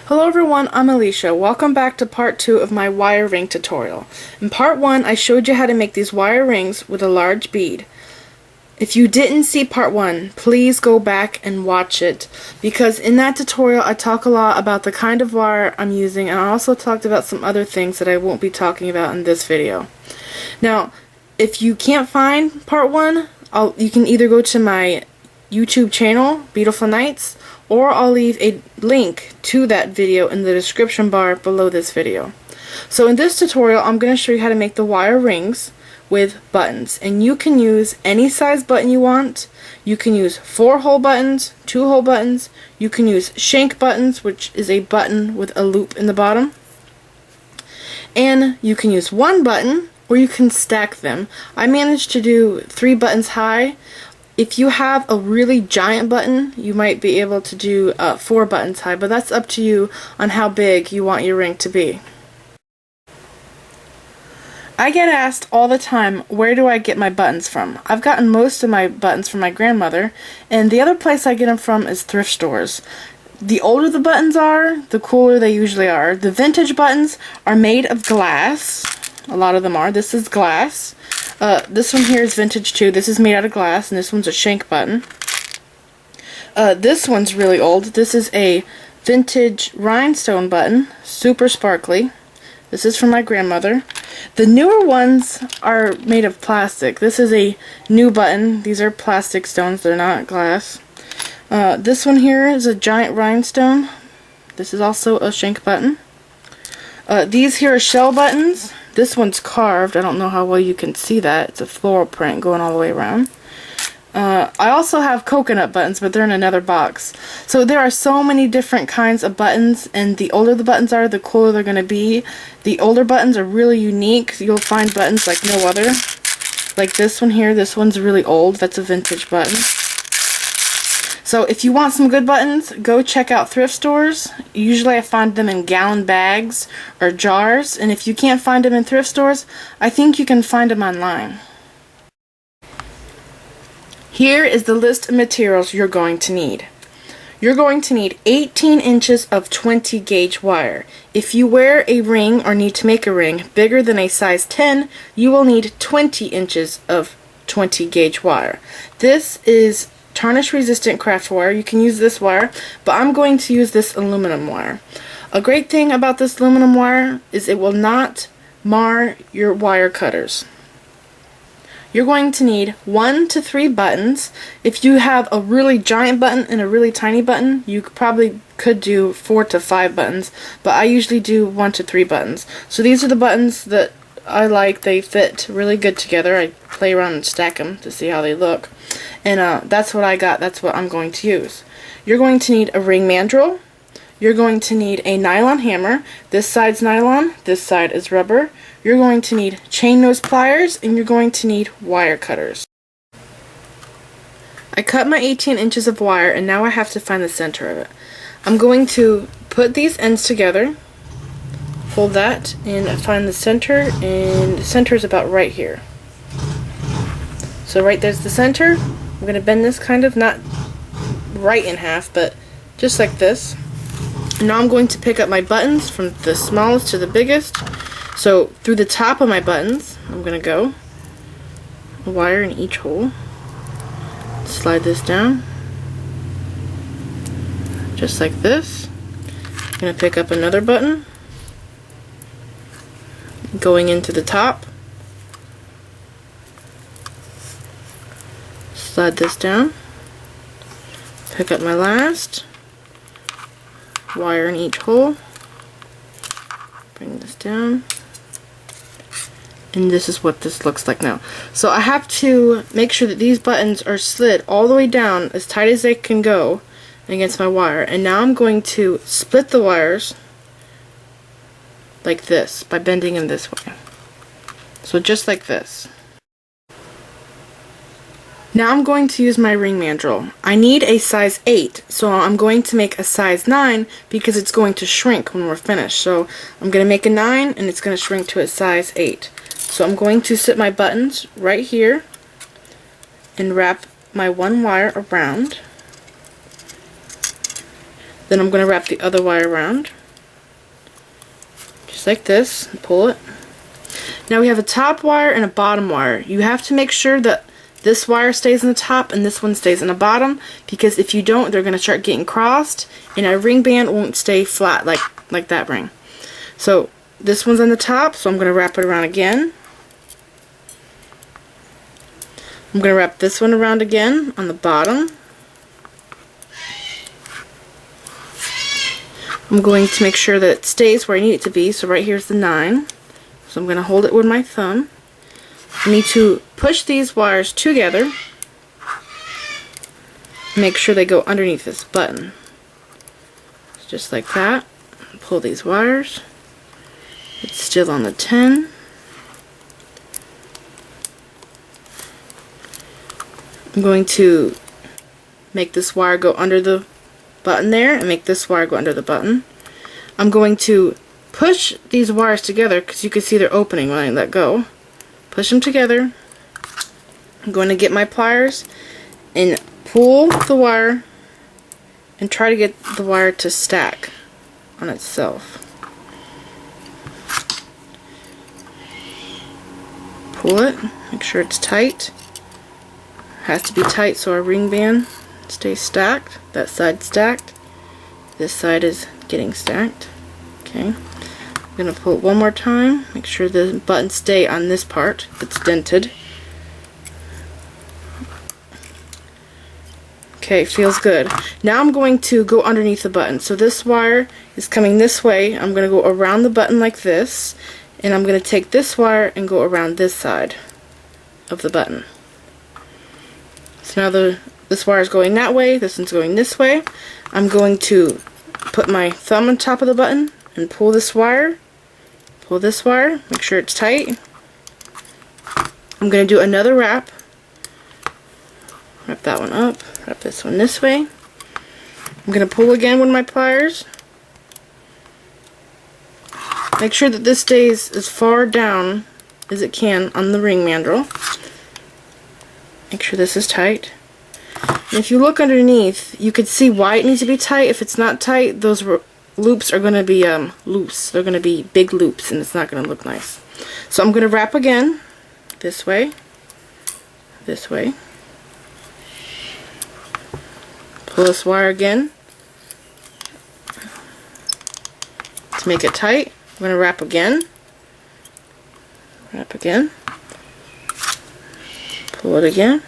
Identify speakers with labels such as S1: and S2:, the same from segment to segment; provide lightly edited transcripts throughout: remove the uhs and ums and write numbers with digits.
S1: Hello everyone, I'm Alicia. Welcome back to part 2 of my wire ring tutorial. In part 1, I showed you how to make these wire rings with a large bead. If you didn't see part 1, please go back and watch it, because in that tutorial I talk a lot about the kind of wire I'm using, and I also talked about some other things that I won't be talking about in this video. Now, if you can't find part 1, you can either go to my YouTube channel, Beadifulnights, or I'll leave a link to that video in the description bar below this video. So in this tutorial, I'm going to show you how to make the wire rings with buttons. And you can use any size button you want. You can use 4-hole buttons, 2-hole buttons. You can use shank buttons, which is a button with a loop in the bottom. And you can use one button, or you can stack them. I managed to do 3 buttons high. If you have a really giant button, you might be able to do 4 buttons high, but that's up to you on how big you want your ring to be. I get asked all the time, where do I get my buttons from? I've gotten most of my buttons from my grandmother, and the other place I get them from is thrift stores. The older the buttons are, the cooler they usually are. The vintage buttons are made of glass. A lot of them are. This is glass. This one here is vintage too. This is made out of glass, and this one's a shank button. This one's really old. This is a vintage rhinestone button, super sparkly. This is from my grandmother. The newer ones are made of plastic. This is a new button. These are plastic stones, they're not glass. This one here is a giant rhinestone. This is also a shank button. These here are shell buttons. This one's carved. I don't know how well you can see that. It's a floral print going all the way around. I also have coconut buttons, but they're in another box. So there are so many different kinds of buttons, and the older the buttons are, the cooler they're going to be. The older buttons are really unique. You'll find buttons like no other. Like this one here. This one's really old. That's a vintage button. So if you want some good buttons, go check out thrift stores. Usually I find them in gallon bags or jars, and if you can't find them in thrift stores, I think you can find them online. Here is the list of materials you're going to need. You're going to need 18 inches of 20 gauge wire. If you wear a ring or need to make a ring bigger than a size 10, you will need 20 inches of 20 gauge wire. This is tarnish resistant craft wire. You can use this wire, but I'm going to use this aluminum wire. A great thing about this aluminum wire is it will not mar your wire cutters. You're going to need 1 to 3 buttons. If you have a really giant button and a really tiny button, you probably could do 4 to 5 buttons, but I usually do 1 to 3 buttons. So these are the buttons that I like. They fit really good together. I play around and stack them to see how they look. And that's what I got. That's what I'm going to use. You're going to need a ring mandrel. You're going to need a nylon hammer. This side's nylon, this side is rubber. You're going to need chain nose pliers, and you're going to need wire cutters. I cut my 18 inches of wire, and now I have to find the center of it. I'm going to put these ends together, fold that, and find the center, and the center is about right here. So right there's the center. I'm going to bend this kind of, not right in half, but just like this. And now I'm going to pick up my buttons from the smallest to the biggest. So through the top of my buttons, I'm going to go a wire in each hole. Slide this down, just like this. I'm going to pick up another button, going into the top. Slide this down, pick up my last, wire in each hole, bring this down, and this is what this looks like now. So I have to make sure that these buttons are slid all the way down as tight as they can go against my wire, and now I'm going to split the wires like this by bending them this way. So just like this. Now I'm going to use my ring mandrel. I need a size 8, so I'm going to make a size 9 because it's going to shrink when we're finished. So I'm going to make a 9 and it's going to shrink to a size 8. So I'm going to sit my buttons right here and wrap my one wire around. Then I'm going to wrap the other wire around. just like this, pull it. Now we have a top wire and a bottom wire. You have to make sure that this wire stays in the top and this one stays in the bottom, because if you don't, they're going to start getting crossed and our ring band won't stay flat like that ring. So this one's on the top, so I'm going to wrap it around again. I'm going to wrap this one around again on the bottom. I'm going to make sure that it stays where I need it to be, so right here's the 9. So I'm going to hold it with my thumb. I need to push these wires together. Make sure they go underneath this button. Just like that. Pull these wires. It's still on the 10. I'm going to make this wire go under the button there and make this wire go under the button. I'm going to push these wires together because you can see they're opening when I let go. Push them together. I'm going to get my pliers and pull the wire and try to get the wire to stack on itself. Pull it, make sure it's tight. Has to be tight so our ring band stays stacked. That side's stacked. This side is getting stacked. Okay. I'm going to pull it one more time. Make sure the buttons stay on this part that's dented. Okay, feels good. Now I'm going to go underneath the button. So this wire is coming this way. I'm going to go around the button like this. And I'm going to take this wire and go around this side of the button. So now this wire is going that way. This one's going this way. I'm going to put my thumb on top of the button and pull this wire. Pull this wire, make sure it's tight. I'm going to do another wrap. Wrap that one up, wrap this one this way. I'm going to pull again with my pliers. Make sure that this stays as far down as it can on the ring mandrel. Make sure this is tight. And if you look underneath, you can see why it needs to be tight. If it's not tight, those loops are going to be loose. They're going to be big loops and it's not going to look nice. So I'm going to wrap again, this way, pull this wire again to make it tight. I'm going to wrap again, pull it again.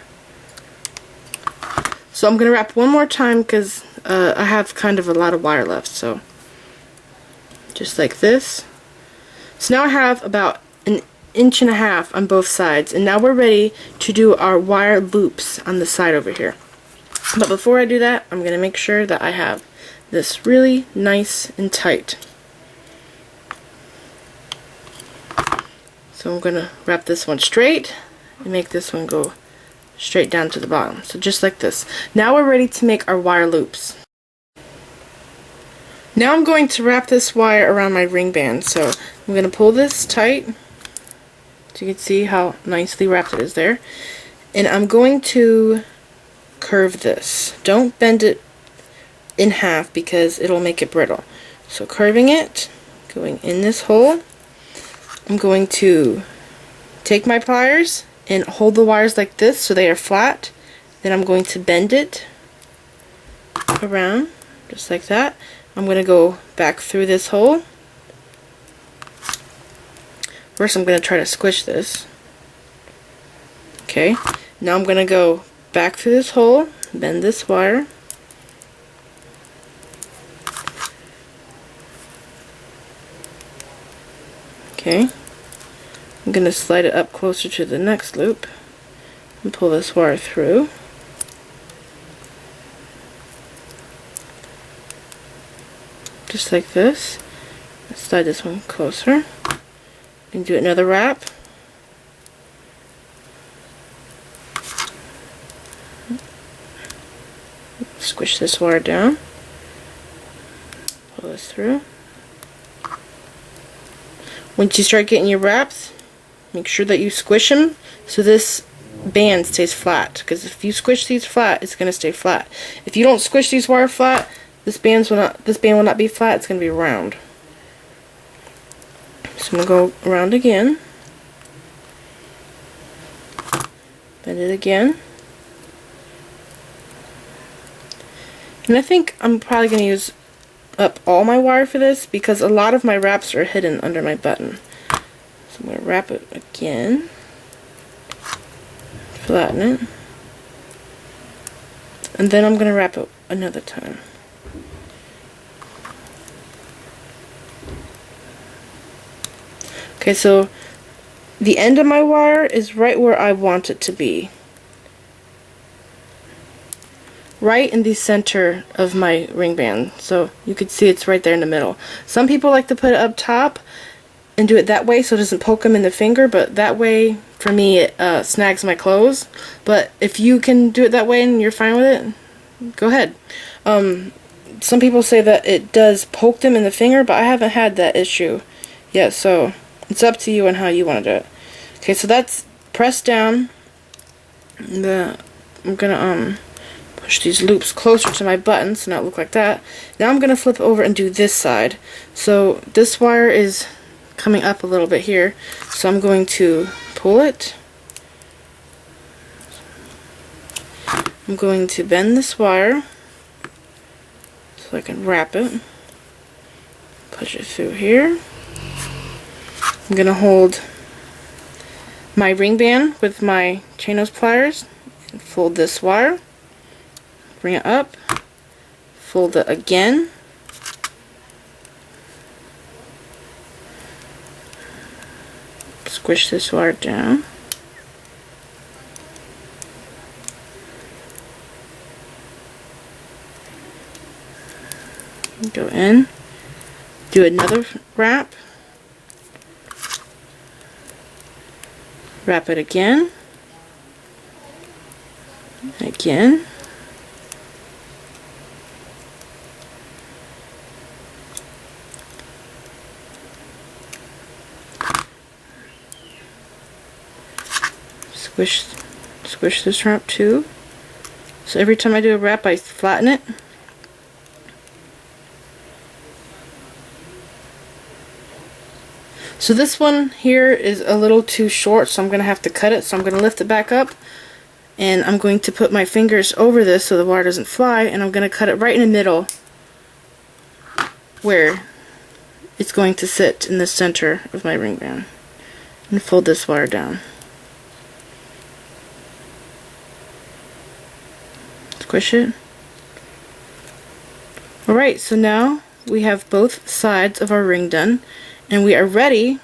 S1: So I'm going to wrap one more time because I have kind of a lot of wire left, so just like this. So now I have about 1.5 inches on both sides, and now we're ready to do our wire loops on the side over here. But before I do that, I'm going to make sure that I have this really nice and tight. So I'm going to wrap this one straight and make this one go straight down to the bottom. So just like this. Now we're ready to make our wire loops. Now I'm going to wrap this wire around my ring band. So I'm going to pull this tight so you can see how nicely wrapped it is there. And I'm going to curve this. Don't bend it in half because it'll make it brittle. So curving it, going in this hole, I'm going to take my pliers and hold the wires like this so they are flat. Then I'm going to bend it around just like that. I'm going to go back through this hole. First I'm going to try to squish this. Okay, now I'm going to go back through this hole, bend this wire. Okay, I'm going to slide it up closer to the next loop and pull this wire through. Just like this. Let's slide this one closer. And do another wrap. Squish this wire down. Pull this through. Once you start getting your wraps, make sure that you squish them so this band stays flat. Because if you squish these flat, it's going to stay flat. If you don't squish these wire flat, this band will not be flat. It's going to be round. So I'm going to go around again. Bend it again. And I think I'm probably going to use up all my wire for this because a lot of my wraps are hidden under my button. So I'm going to wrap it again. Flatten it. And then I'm going to wrap it another time. Okay, so the end of my wire is right where I want it to be. Right in the center of my ring band. So you can see it's right there in the middle. Some people like to put it up top and do it that way so it doesn't poke them in the finger, but that way, for me, it snags my clothes. But if you can do it that way and you're fine with it, go ahead. Some people say that it does poke them in the finger, but I haven't had that issue yet, so it's up to you and how you want to do it. Okay, so that's pressed down. I'm gonna push these loops closer to my button so not look like that. Now I'm gonna flip over and do this side. So this wire is coming up a little bit here, so I'm going to pull it. I'm going to bend this wire so I can wrap it. Push it through here. I'm going to hold my ring band with my chain nose pliers and fold this wire. Bring it up. Fold it again. Squish this wire down. Go in. Do another wrap. Wrap it again. Again. Squish this wrap too. So every time I do a wrap, I flatten it. So this one here is a little too short, so I'm going to have to cut it. So I'm going to lift it back up, and I'm going to put my fingers over this so the wire doesn't fly, and I'm going to cut it right in the middle where it's going to sit in the center of my ring band. And fold this wire down. Squish it. Alright, so now we have both sides of our ring done, and we are ready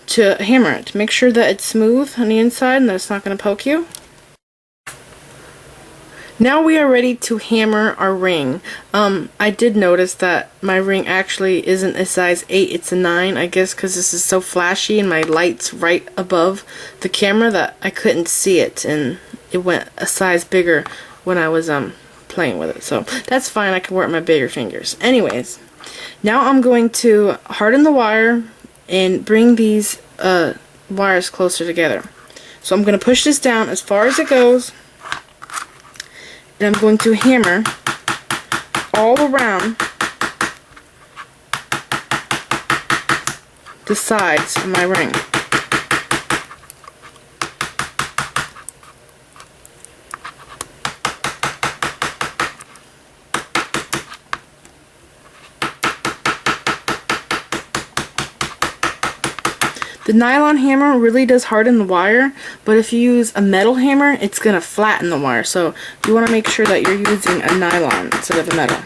S1: to hammer it. Make sure that it's smooth on the inside and that it's not going to poke you. Now we are ready to hammer our ring. I did notice that my ring actually isn't a size 8, it's a 9, I guess because this is so flashy and my light's right above the camera that I couldn't see it, and it went a size bigger when I was playing with it. So that's fine, I can work my bigger fingers. Anyways, now I'm going to harden the wire and bring these wires closer together. So I'm going to push this down as far as it goes, and I'm going to hammer all around the sides of my ring. The nylon hammer really does harden the wire, but if you use a metal hammer, it's going to flatten the wire. So you want to make sure that you're using a nylon instead of a metal.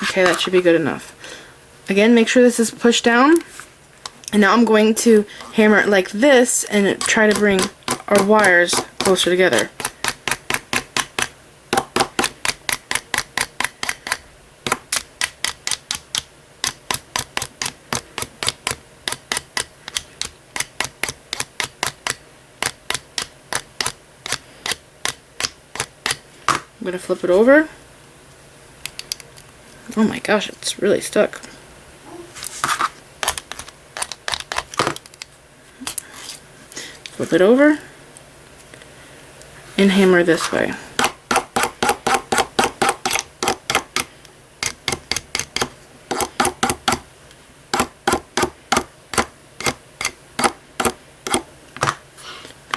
S1: Okay, that should be good enough. Again, make sure this is pushed down. And now I'm going to hammer it like this and try to bring our wires closer together. I'm going to flip it over. Oh my gosh, it's really stuck. Flip it over and hammer this way.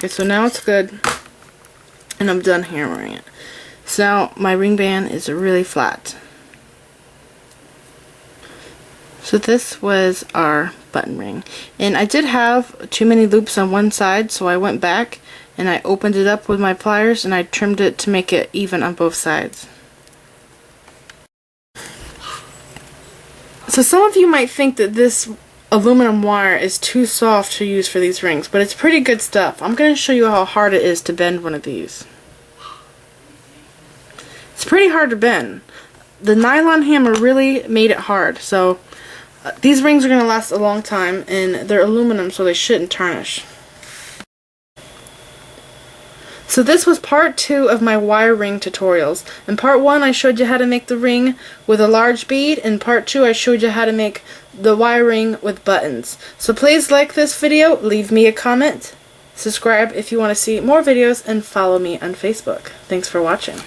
S1: Okay, so now it's good, and I'm done hammering it. So now my ring band is really flat. So this was our button ring, and I did have too many loops on one side, so I went back and I opened it up with my pliers and I trimmed it to make it even on both sides. So some of you might think that this aluminum wire is too soft to use for these rings, but it's pretty good stuff. I'm going to show you how hard it is to bend one of these. It's pretty hard to bend. The nylon hammer really made it hard, so these rings are going to last a long time, and they're aluminum, so they shouldn't tarnish. So this was part 2 of my wire ring tutorials. In part 1 I showed you how to make the ring with a large bead, and part 2 I showed you how to make the wire ring with buttons. So please like this video, leave me a comment, subscribe if you want to see more videos, and follow me on Facebook. Thanks for watching.